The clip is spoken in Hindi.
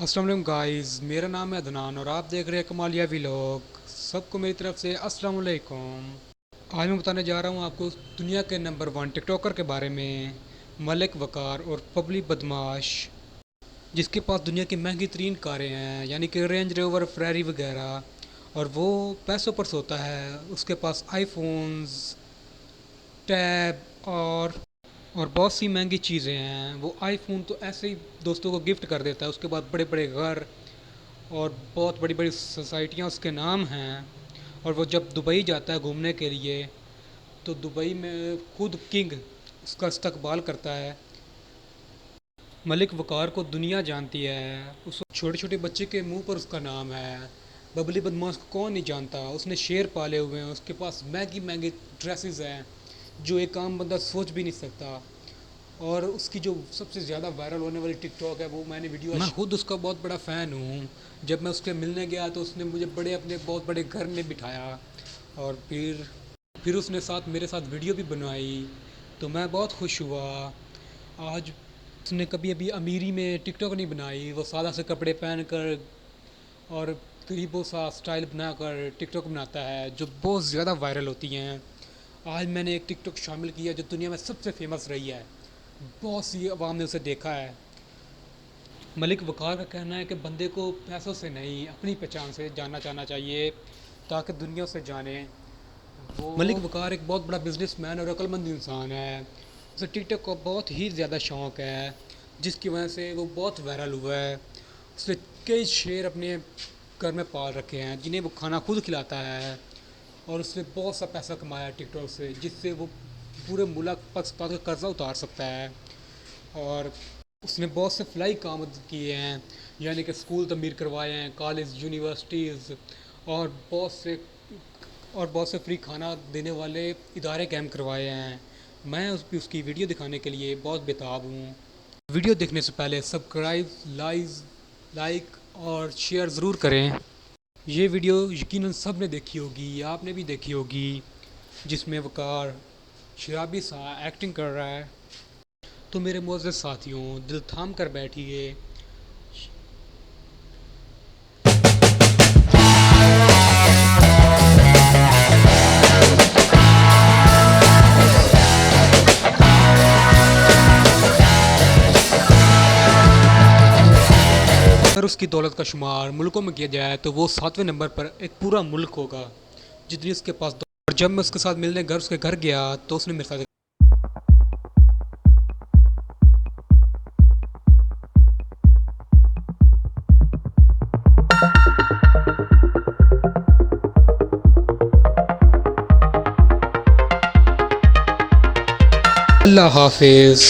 अस्सलाम वालेकुम गाइस, मेरा नाम है अदनान और आप देख रहे हैं कमालिया व्लॉग। सबको मेरी तरफ से अस्सलाम वालेकुम। आज मैं बताने जा रहा हूँ आपको दुनिया के नंबर वन टिकटॉकर के बारे में, मलिक वकार और पब्लिक बदमाश, जिसके पास दुनिया की महंगी तरीन कारें हैं यानी कि रेंज रोवर, फेरारी वगैरह, और वो पैसों पर सोता है। उसके पास आईफोन्स, टैब और बहुत सी महंगी चीज़ें हैं। वो आईफोन तो ऐसे ही दोस्तों को गिफ्ट कर देता है। उसके बाद बड़े बड़े घर और बहुत बड़ी बड़ी सोसाइटियाँ उसके नाम हैं। और वो जब दुबई जाता है घूमने के लिए तो दुबई में खुद किंग उसका इस्तकबाल करता है। मलिक वकार को दुनिया जानती है। उस छोटे छोटे बच्चे के मुंह पर उसका नाम है। बबली बदमाश को कौन नहीं जानता। उसने शेर पाले हुए हैं। उसके पास महंगी महंगी ड्रेसेस हैं जो एक आम बंदा सोच भी नहीं सकता। और उसकी जो सबसे ज़्यादा वायरल होने वाली टिकटॉक है, वो मैंने वीडियो, मैं खुद उसका बहुत बड़ा फ़ैन हूँ। जब मैं उसके मिलने गया तो उसने मुझे बड़े अपने बहुत बड़े घर में बिठाया और फिर उसने मेरे साथ वीडियो भी बनवाई, तो मैं बहुत खुश हुआ। आज उसने कभी अभी अमीरी में टिकटॉक नहीं बनाई। वो सादा से कपड़े पहन कर और गरीबों सा स्टाइल बनाकर टिकटॉक बनाता है जो बहुत ज़्यादा वायरल होती हैं। आज मैंने एक टिकटॉक शामिल किया जो दुनिया में सबसे फेमस रही है। बहुत सी आवाम ने उसे देखा है। मलिक वकार का कहना है कि बंदे को पैसों से नहीं, अपनी पहचान से जानना चाहना चाहिए ताकि दुनिया उसे जाने। वो मलिक वकार एक बहुत बड़ा बिजनेसमैन और अक्लमंद इंसान है। उसे टिकटॉक का बहुत ही ज़्यादा शौक़ है जिसकी वजह से वो बहुत वायरल हुआ है। उसने कई शेर अपने घर में पाल रखे हैं जिन्हें वो खाना खुद खिलाता है। और उसने बहुत सा पैसा कमाया टिकटॉक से, जिससे वो पूरे मुल्क पाकिस्तान का कर्जा उतार सकता है। और उसने बहुत से फ्लाई काम किए हैं यानी कि स्कूल तमीर करवाए हैं, कॉलेज, यूनिवर्सिटीज़, और बहुत से फ्री खाना देने वाले इदारे कैम करवाए हैं। मैं उसकी वीडियो दिखाने के लिए बहुत बेताब हूँ। वीडियो देखने से पहले सब्सक्राइब, लाइक और शेयर ज़रूर करें। ये वीडियो यकीनन सब ने देखी होगी, आपने भी देखी होगी, जिसमें वकार शराबी सा एक्टिंग कर रहा है। तो मेरे मोअज़्ज़ज़ साथियों, दिल थाम कर बैठिए। अगर उसकी दौलत का शुमार मुल्कों में किया जाए तो वो 7वें नंबर पर एक पूरा मुल्क होगा जितनी उसके पास और जब मैं उसके साथ मिलने उसके घर गया तो उसने मेरे साथ अल्लाह हाफिज़।